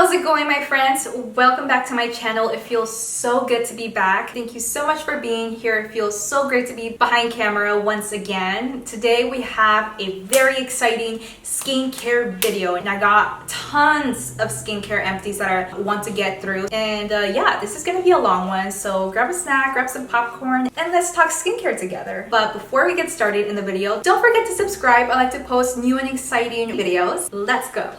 How's it going, my friends? Welcome back to my channel. It feels so good to be back. Thank you so much for being here. It feels so great to be behind camera once again. Today we have a very exciting skincare video, and I got tons of skincare empties that I want to get through. And yeah, this is gonna be a long one, so grab a snack, grab some popcorn, and let's talk skincare together. But before we get started in the video, don't forget to subscribe. I like to post new and exciting videos. Let's go.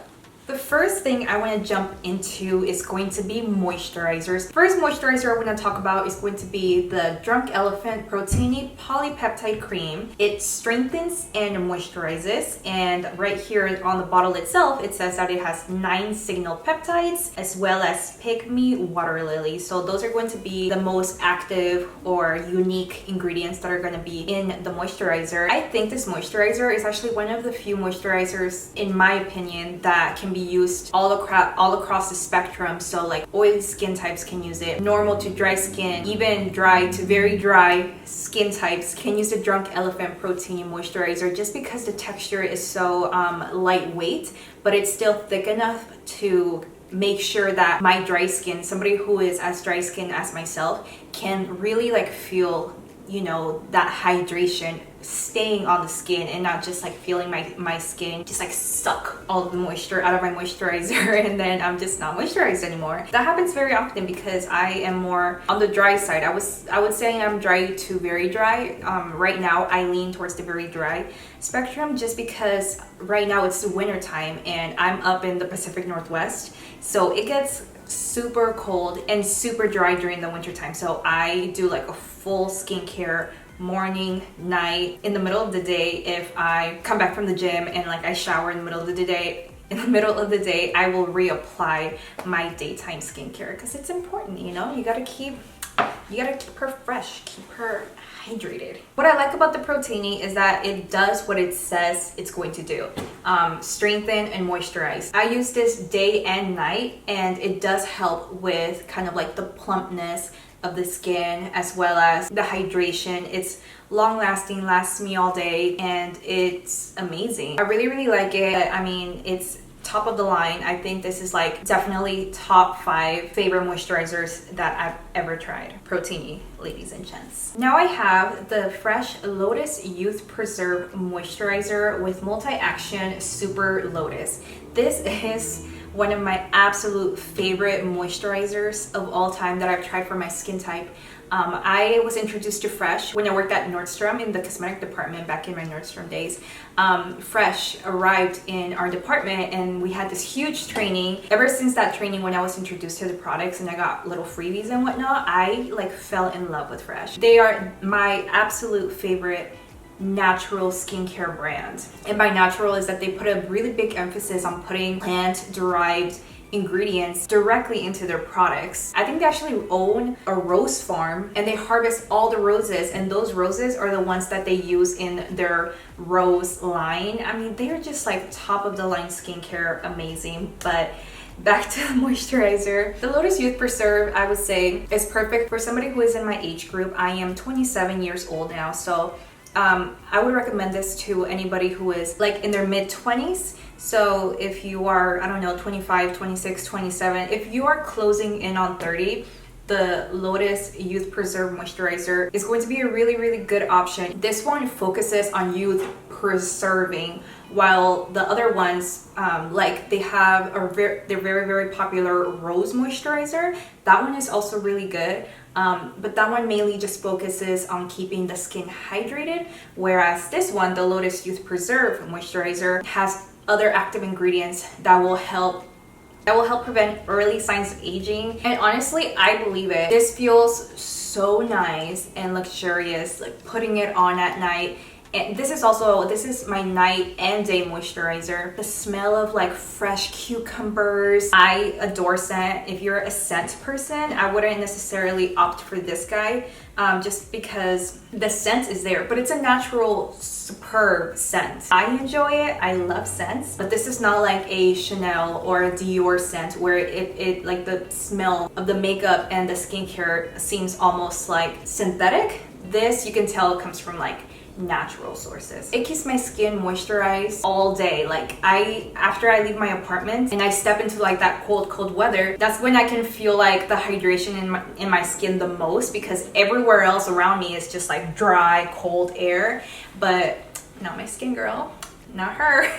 The first thing I want to jump into is going to be moisturizers. First moisturizer I want to talk about is going to be the Drunk Elephant Protoni Polypeptide Cream. It strengthens and moisturizes, and right here on the bottle itself it says that it has 9 signal peptides as well as pygmy water lily. So those are going to be the most active or unique ingredients that are going to be in the moisturizer. I think this moisturizer is actually one of the few moisturizers, in my opinion, that can be used all across the spectrum. So like oily skin types can use it, normal to dry skin, even dry to very dry skin types can use the Drunk Elephant Protoni moisturizer, just because the texture is so lightweight, but it's still thick enough to make sure that my dry skin, somebody who is as dry skin as myself, can really like feel, you know, that hydration staying on the skin and not just like feeling my skin just like suck all of the moisture out of my moisturizer and then I'm just not moisturized anymore. That happens very often because I am more on the dry side. I would say I'm dry to very dry. Right now I lean towards the very dry spectrum, just because right now it's the winter time and I'm up in the Pacific Northwest, so it gets super cold and super dry during the winter time. So I do like a full skincare morning, night, in the middle of the day. If I come back from the gym and like I shower in the middle of the day, I will reapply my daytime skincare, because it's important, you know. You gotta keep her fresh, keep her hydrated. What I like about the Protoni is that it does what it says it's going to do. Strengthen and moisturize. I use this day and night, and it does help with kind of like the plumpness of the skin as well as the hydration. It's long lasting, lasts me all day, and it's amazing. I really like it. I mean, it's top of the line. I think this is like definitely top 5 favorite moisturizers that I've ever tried. Protoni, ladies and gents. Now I have the Fresh Lotus Youth Preserve Moisturizer with Multi-Action Super Lotus. This is one of my absolute favorite moisturizers of all time that I've tried for my skin type. I was introduced to Fresh when I worked at Nordstrom in the cosmetic department back in my Nordstrom days. Fresh arrived in our department and we had this huge training. Ever since that training, when I was introduced to the products and I got little freebies and whatnot, I like fell in love with Fresh. They are my absolute favorite natural skincare brand. And by natural is that they put a really big emphasis on putting plant-derived ingredients directly into their products. I think they actually own a rose farm and they harvest all the roses, and those roses are the ones that they use in their rose line. I mean, they are just like top of the line skincare, amazing. But back to the moisturizer. The Lotus Youth Preserve, I would say, is perfect for somebody who is in my age group. I am 27 years old now, so I would recommend this to anybody who is like in their mid-20s. So if you are, I don't know, 25, 26, 27, if you are closing in on 30, the Lotus Youth Preserve Moisturizer is going to be a really good option. This one focuses on youth preserving, while the other ones, like they have they're very popular Rose Moisturizer. That one is also really good. But that one mainly just focuses on keeping the skin hydrated, whereas this one, the Lotus Youth Preserve Moisturizer, has other active ingredients that will help prevent early signs of aging. And honestly, I believe it. This feels so nice and luxurious, like putting it on at night. And this is my night and day moisturizer. The smell of like fresh cucumbers. I adore scent. If you're a scent person, I wouldn't necessarily opt for this guy, just because the scent is there, but it's a natural, superb scent. I enjoy it. I love scents, but this is not like a Chanel or a Dior scent where it like the smell of the makeup and the skincare seems almost like synthetic. This, you can tell, comes from like natural sources. It keeps my skin moisturized all day. Like after I leave my apartment and I step into like that cold weather, that's when I can feel like the hydration in my skin the most, because everywhere else around me is just like dry, cold air. But not my skin, girl, not her.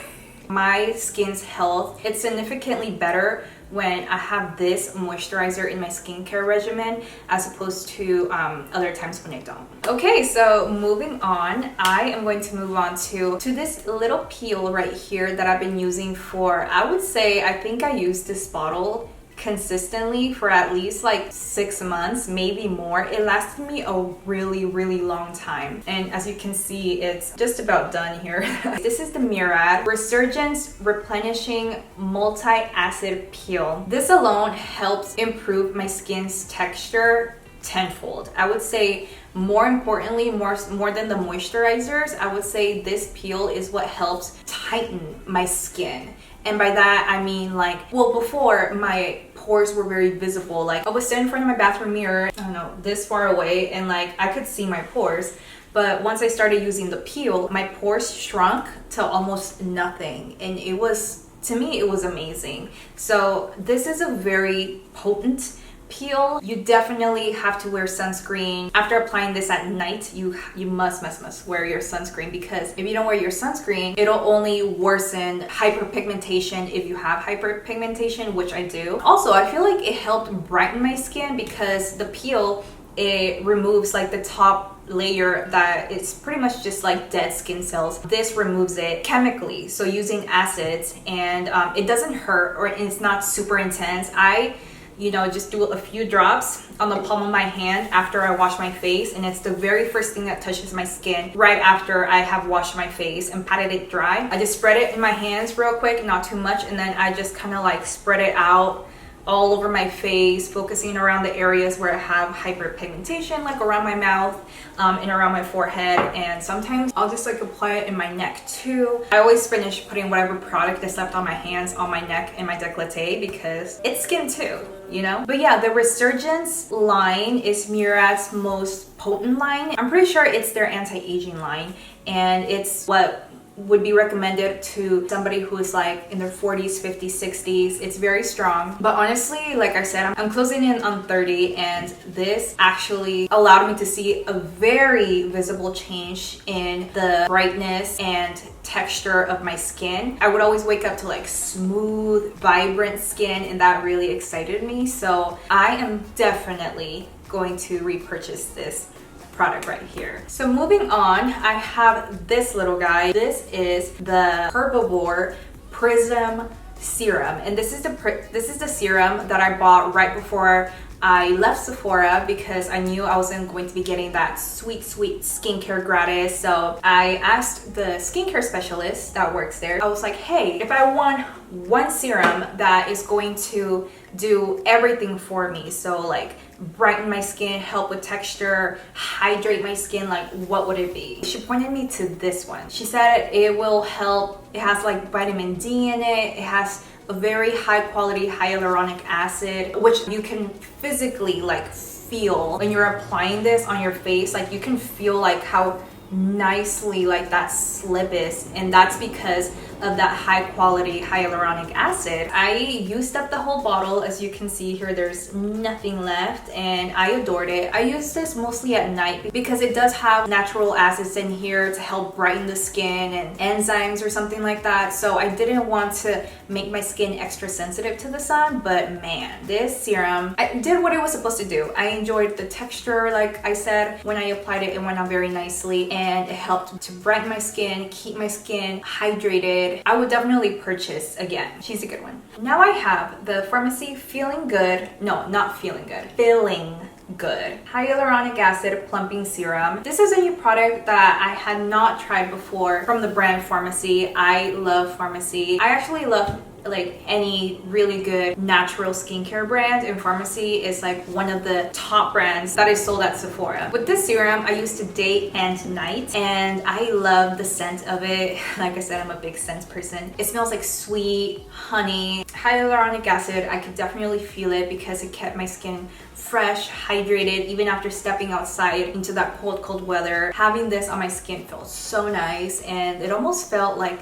My skin's health, it's significantly better when I have this moisturizer in my skincare regimen as opposed to other times when I don't. Okay, so moving on, I am going to move on to this little peel right here that I've been using for, I would say, I think I used this bottle consistently for at least like 6 months, maybe more. It lasted me a really long time, and as you can see, it's just about done here. This is the Murad Resurgence Replenishing Multi-Acid Peel. This alone helps improve my skin's texture tenfold. I would say more importantly, more than the moisturizers, I would say this peel is what helps tighten my skin. And by that, I mean like, well, before my pores were very visible. Like I was standing in front of my bathroom mirror, I don't know, this far away, and like I could see my pores. But once I started using the peel, my pores shrunk to almost nothing. And it was, to me, it was amazing. So this is a very potent peel. You definitely have to wear sunscreen. After applying this at night, you must wear your sunscreen, because if you don't wear your sunscreen, it'll only worsen hyperpigmentation if you have hyperpigmentation, which I do. Also, I feel like it helped brighten my skin because the peel, it removes like the top layer that it's pretty much just like dead skin cells. This removes it chemically, so using acids, and it doesn't hurt, or it's not super intense. I just do a few drops on the palm of my hand after I wash my face, and it's the very first thing that touches my skin right after I have washed my face and patted it dry. I just spread it in my hands real quick, not too much, and then I just kind of like spread it out all over my face, focusing around the areas where I have hyperpigmentation, like around my mouth and around my forehead. And sometimes I'll just like apply it in my neck too. I always finish putting whatever product that's left on my hands on my neck and my décolleté, because it's skin too, you know? But yeah, the Resurgence line is Murad's most potent line. I'm pretty sure it's their anti-aging line, and it's what would be recommended to somebody who is like in their 40s, 50s, 60s. It's very strong. But honestly, like I said, I'm closing in on 30, and this actually allowed me to see a very visible change in the brightness and texture of my skin. I would always wake up to like smooth, vibrant skin, and that really excited me. So I am definitely going to repurchase this product right here. So moving on, I have this little guy. This is the Herbivore Prism Serum, and this is the serum that I bought right before I left Sephora, because I knew I wasn't going to be getting that sweet skincare gratis. So I asked the skincare specialist that works there, I was like, hey, if I want one serum that is going to do everything for me, so like brighten my skin, help with texture, hydrate my skin, like what would it be? She pointed me to this one. She said it will help, it has like vitamin D in it, it has a very high quality hyaluronic acid, which you can physically like feel when you're applying this on your face. Like you can feel like how nicely like that slip is, and that's because of that high quality hyaluronic acid. I used up the whole bottle. As you can see here, there's nothing left, and I adored it. I use this mostly at night because it does have natural acids in here to help brighten the skin and enzymes or something like that. So I didn't want to make my skin extra sensitive to the sun, but man, this serum, I did what it was supposed to do. I enjoyed the texture, like I said, when I applied it, it went on very nicely, and it helped to brighten my skin, keep my skin hydrated. I would definitely purchase again. She's a good one. Now I have the Farmacy Feeling Good, no, not Feeling Good, Feeling Good Hyaluronic Acid Plumping Serum. This is a new product that I had not tried before from the brand Farmacy. I love Farmacy. I actually love like any really good natural skincare brand, and Farmacy is like one of the top brands that is sold at Sephora. With this serum, I use it day and night, and I love the scent of it. Like I said, I'm a big scent person. It smells like sweet honey. It hyaluronic acid, I could definitely feel it because it kept my skin fresh, hydrated, even after stepping outside into that cold weather. Having this on my skin felt so nice, and it almost felt like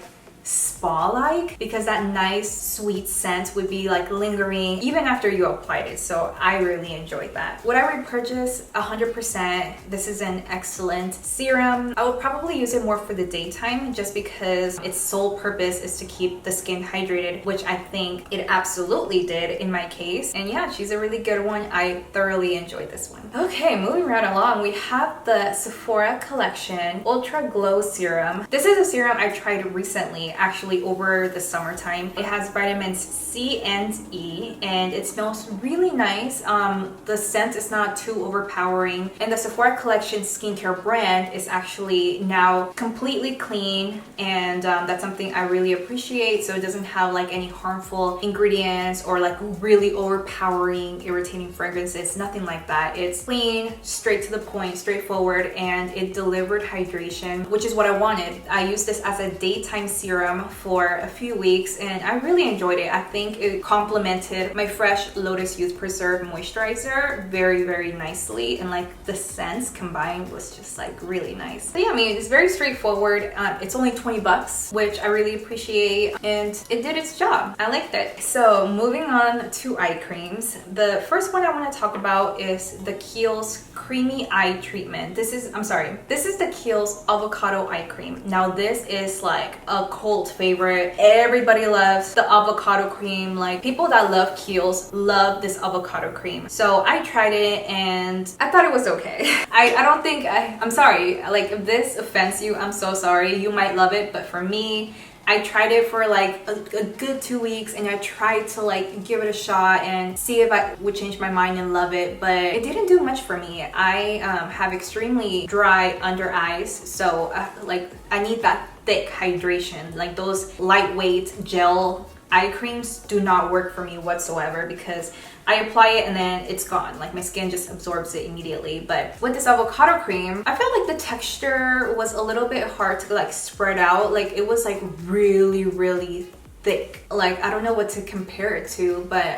spa-like because that nice sweet scent would be like lingering even after you applied it. So I really enjoyed that. Would I repurchase? 100%. This is an excellent serum. I would probably use it more for the daytime just because its sole purpose is to keep the skin hydrated, which I think it absolutely did in my case. And yeah, she's a really good one. I thoroughly enjoyed this one. Okay, moving right along, we have the Sephora collection Ultra Glow Serum. This is a serum I tried recently, actually over the summertime. It has vitamins C and E, and it smells really nice. The scent is not too overpowering, and the Sephora collection skincare brand is actually now completely clean, and that's something I really appreciate. So it doesn't have like any harmful ingredients or like really overpowering irritating fragrances, nothing like that. It's clean, straight to the point, straightforward, and it delivered hydration, which is what I wanted. I used this as a daytime serum for a few weeks, and I really enjoyed it. I think it complemented my fresh Lotus Youth Preserve moisturizer very nicely, and like the scents combined was just like really nice. So yeah, I mean, it's very straightforward. It's only 20 bucks, which I really appreciate, and it did its job. I liked it. So moving on to eye creams. The first one I want to talk about is the Khiel's Creamy Eye Treatment. This is the Khiel's Avocado Eye Cream. Now this is like a cult favorite. Everybody loves the avocado cream. Like, people that love Khiel's love this avocado cream. So I tried it and I thought it was okay. I'm sorry, like if this offends you, I'm so sorry. You might love it, but for me, I tried it for like a good 2 weeks, and I tried to like give it a shot and see if I would change my mind and love it, but it didn't do much for me. I have extremely dry under eyes, so like I need that thick hydration. Like those lightweight gel eye creams do not work for me whatsoever because I apply it and then it's gone. Like my skin just absorbs it immediately. But with this avocado cream, I felt like the texture was a little bit hard to like spread out. Like it was like really thick. Like I don't know what to compare it to, but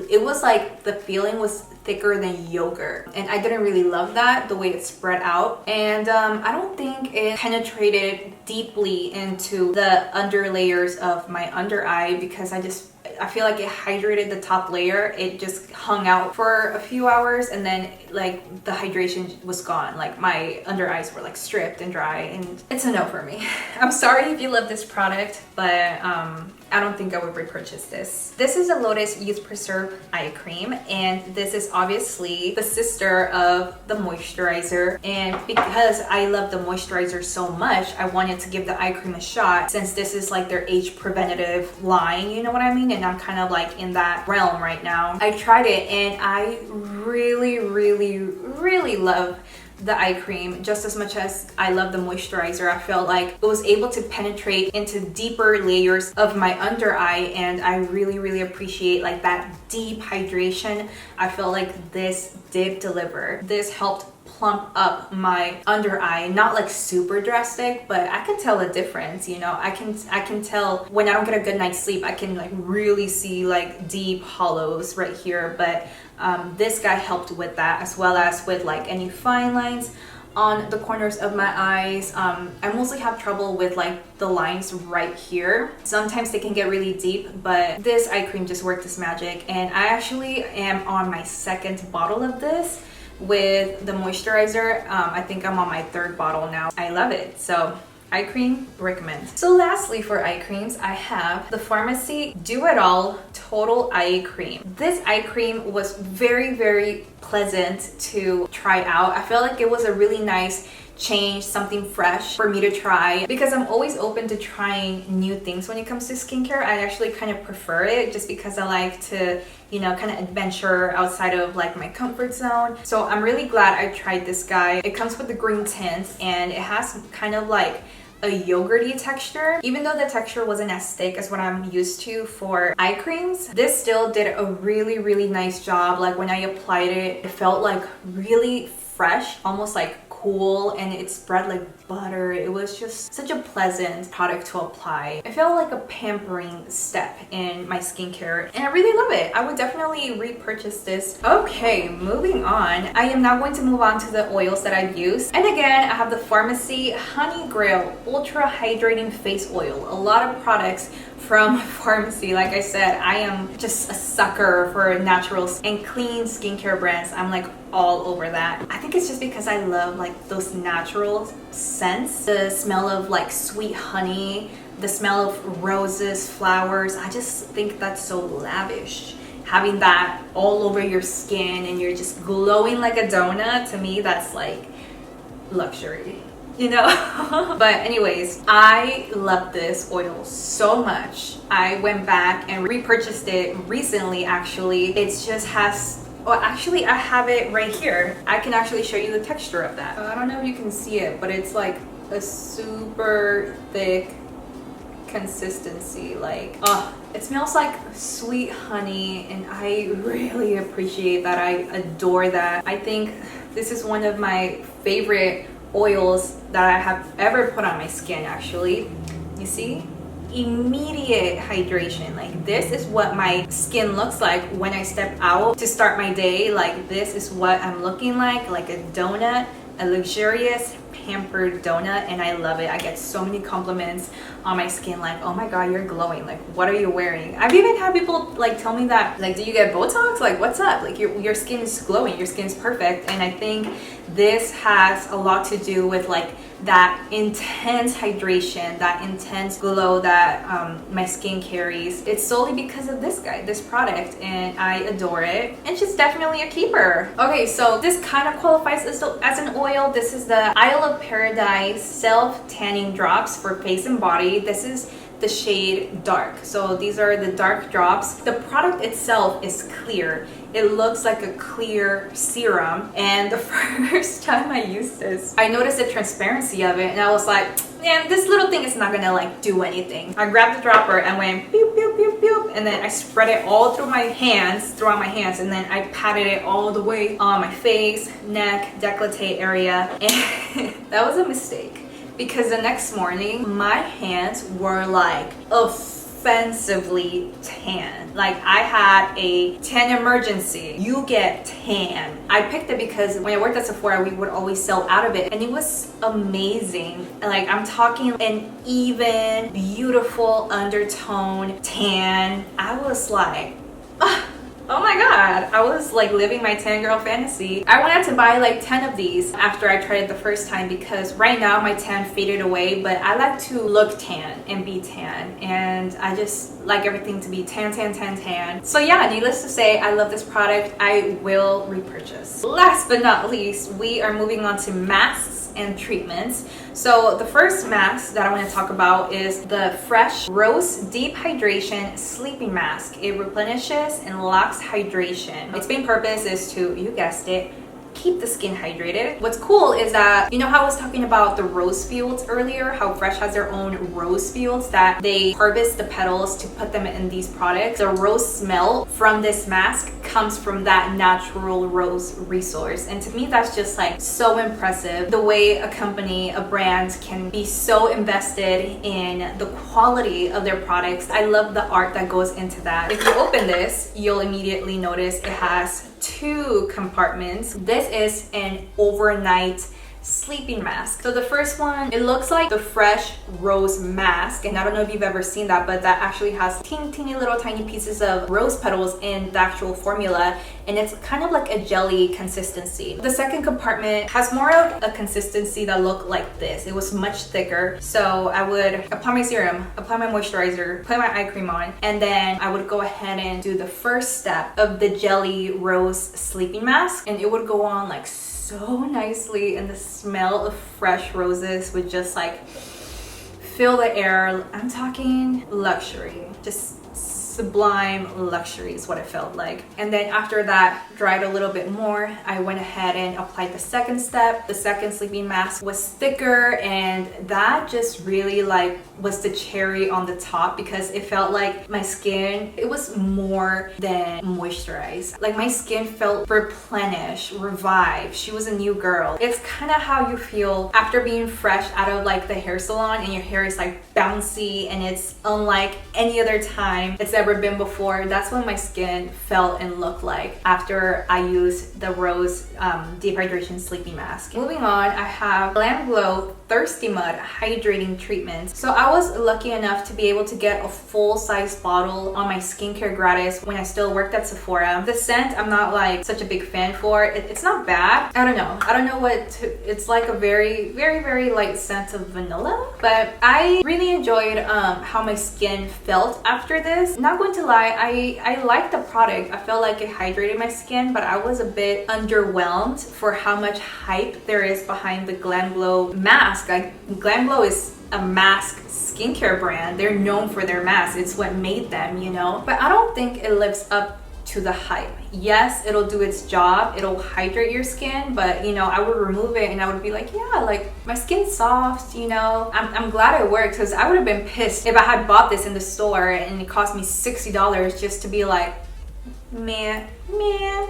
it was like the feeling was thicker than yogurt, and I didn't really love that, the way it spread out. And I don't think it penetrated deeply into the under layers of my under eye because I feel like it hydrated the top layer. It just hung out for a few hours, and then like the hydration was gone. Like my under eyes were like stripped and dry, and it's a no for me. I'm sorry if you love this product, but I don't think I would repurchase this. This is a Lotus Youth Preserve eye cream, and this is obviously the sister of the moisturizer. And because I love the moisturizer so much, I wanted to give the eye cream a shot since this is like their age preventative line, you know what I mean? And I'm kind of like in that realm right now. I tried it and I really love the eye cream just as much as I love the moisturizer. I felt like it was able to penetrate into deeper layers of my under eye, and I really appreciate like that deep hydration. I felt like this did deliver. This helped plump up my under eye, not like super drastic, but I can tell a difference, you know. I can tell when I don't get a good night's sleep. I can like really see like deep hollows right here, but this guy helped with that, as well as with like any fine lines on the corners of my eyes. I mostly have trouble with like the lines right here. Sometimes they can get really deep, but this eye cream just worked its magic, and I actually am on my second bottle of this with the moisturizer. I think I'm on my third bottle now. I love it. So eye cream, recommend. So lastly, for eye creams, I have the Farmacy Do It All Total Eye Cream. This eye cream was very pleasant to try out. I felt like it was a really nice change, something fresh for me to try, because I'm always open to trying new things when it comes to skincare. I actually kind of prefer it just because I like to, you know, kind of adventure outside of like my comfort zone. So I'm really glad I tried this guy. It comes with the green tint, and it has kind of like a yogurty texture. Even though the texture wasn't as thick as what I'm used to for eye creams, this still did a really nice job. Like when I applied it, it felt like really fresh, almost like cool and it spread like butter. It was just such a pleasant product to apply. It felt like a pampering step in my skincare and I really love it. I would definitely repurchase this. Okay, moving on. I am now going to move on to the oils that I've used. And again, I have the Farmacy Honey Grail Ultra Hydrating Face Oil. A lot of products from Farmacy. Like I said, I am just a sucker for naturals and clean skincare brands. I'm like all over that. I think it's just because I love like those natural scents. The smell of like sweet honey, the smell of roses, flowers. I just think that's so lavish. Having that all over your skin and you're just glowing like a donut, to me that's like luxury, you know? But anyways, I love this oil so much. I went back and repurchased it recently actually. It just has, well actually I have it right here. I can actually show you the texture of that. I don't know if you can see it, but it's like a super thick consistency. Like, oh, it smells like sweet honey and I really appreciate that. I adore that. I think this is one of my favorite oils that I have ever put on my skin actually. You see? Immediate hydration. Like this is what my skin looks like when I step out to start my day. Like this is what I'm looking like a donut, a luxurious pampered donut, and I love it. I get so many compliments on my skin like, oh my god, you're glowing, like what are you wearing? I've even had people like tell me that, like, do you get Botox? Like what's up? Like your skin is glowing, your skin's perfect. And I think this has a lot to do with like that intense hydration, that intense glow that my skin carries. It's solely because of this guy, this product, and I adore it. And she's definitely a keeper. Okay, so this kind of qualifies as an oil. This is the Isle of Paradise Self Tanning Drops for face and body. This is the shade dark. So these are the dark drops. The product itself is clear. It looks like a clear serum, and the first time I used this, I noticed the transparency of it and I was like, man, this little thing is not gonna like do anything. I grabbed the dropper and went boop boop boop boop, and then I spread it all throughout my hands, and then I patted it all the way on my face, neck, décolleté area, and that was a mistake. Because the next morning, my hands were like offensively tan. Like I had a tan emergency. You get tan. I picked it because when I worked at Sephora, we would always sell out of it. And it was amazing. Like I'm talking an even, beautiful undertone tan. I was like, oh my god, I was like living my tan girl fantasy. I wanted to buy like 10 of these after I tried it the first time because right now my tan faded away, but I like to look tan and be tan, and I just like everything to be tan, tan, tan, tan. So yeah, needless to say, I love this product. I will repurchase. Last but not least, we are moving on to masks and treatments. So the first mask that I want to talk about is the Fresh Rose Deep Hydration Sleeping Mask. It replenishes and locks hydration. Its main purpose is to, you guessed it, keep the skin hydrated. What's cool is that, you know how I was talking about the rose fields earlier, how Fresh has their own rose fields that they harvest the petals to put them in these products. The rose smell from this mask comes from that natural rose resource, and to me that's just like so impressive, the way a company, a brand can be so invested in the quality of their products. I love the art that goes into that. If you open this, you'll immediately notice it has 2 compartments. This is an overnight sleeping mask. So the first one, it looks like the Fresh Rose mask, and I don't know if you've ever seen that, but that actually has teeny little tiny pieces of rose petals in the actual formula, and it's kind of like a jelly consistency. The second compartment has more of a consistency that looked like this. It was much thicker. So I would apply my serum, apply my moisturizer, put my eye cream on, and then I would go ahead and do the first step of the jelly rose sleeping mask, and it would go on like so nicely, and the smell of fresh roses would just like fill the air. I'm talking luxury, just sublime luxury is what it felt like. And then after that dried a little bit more, I went ahead and applied the second step. The second sleeping mask was thicker, and that just really like was the cherry on the top because it felt like my skin, it was more than moisturized. Like my skin felt replenished, revived. She was a new girl. It's kind of how you feel after being fresh out of like the hair salon and your hair is like bouncy and it's unlike any other time it's ever been before. That's what my skin felt and looked like after I used the Rose Deep Hydration Sleeping Mask. Moving on, I have Glam Glow Thirsty Mud Hydrating Treatment. So I was lucky enough to be able to get a full-size bottle on my skincare gratis when I still worked at Sephora. The scent I'm not like such a big fan for. It's not bad. I don't know what it's like a very light scent of vanilla, but I really enjoyed how my skin felt after this. Not going to lie, I liked the product. I felt like it hydrated my skin, but I was a bit underwhelmed for how much hype there is behind the Glam Glow mask. Like Glam Glow is a mask skincare brand. They're known for their masks. It's what made them, you know, but I don't think it lives up to the hype. Yes, it'll do its job, it'll hydrate your skin, but you know, I would remove it and I would be like, yeah, like my skin's soft, you know. I'm glad it worked because I would have been pissed if I had bought this in the store and it cost me $60 just to be like, man,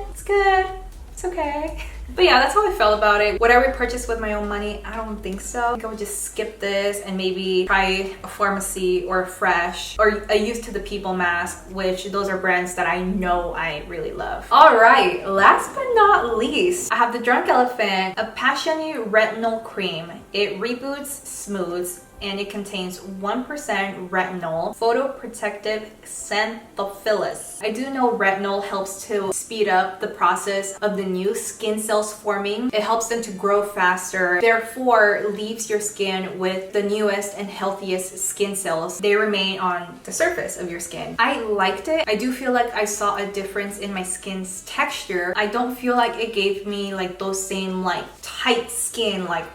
it's good, it's okay. But yeah, that's how I felt about it. Would I repurchase with my own money? I don't think so. I think I would just skip this and maybe try a Farmacy or a Fresh or a Used to the People mask, which those are brands that I know I really love. All right, last but not least, I have the Drunk Elephant, a Passioni Retinol Cream. It reboots, smooths, and it contains 1% retinol, photoprotective xanthophyllis. I do know retinol helps to speed up the process of the new skin cells forming. It helps them to grow faster, therefore leaves your skin with the newest and healthiest skin cells. They remain on the surface of your skin. I liked it. I do feel like I saw a difference in my skin's texture. I don't feel like it gave me like those same like tight skin, like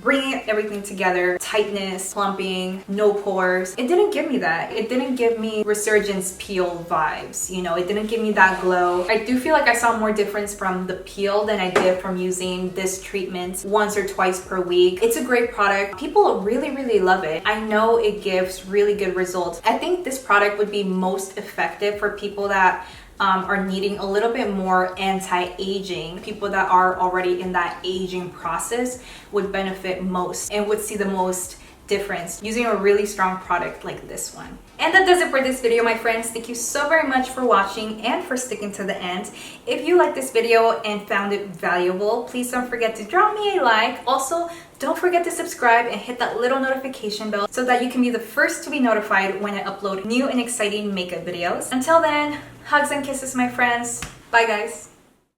bringing everything together, tightness, plumping, no pores. It didn't give me that. It didn't give me resurgence peel vibes, you know. It didn't give me that glow. I do feel like I saw more difference from the peel than I did from using this treatment once or twice per week. It's a great product. People really love it. I know it gives really good results. I think this product would be most effective for people that are needing a little bit more anti-aging. People that are already in that aging process would benefit most and would see the most difference using a really strong product like this one. And that does it for this video, my friends. Thank you so very much for watching and for sticking to the end. If you liked this video and found it valuable, please don't forget to drop me a like. Also, don't forget to subscribe and hit that little notification bell so that you can be the first to be notified when I upload new and exciting makeup videos. Until then, hugs and kisses, my friends. Bye, guys.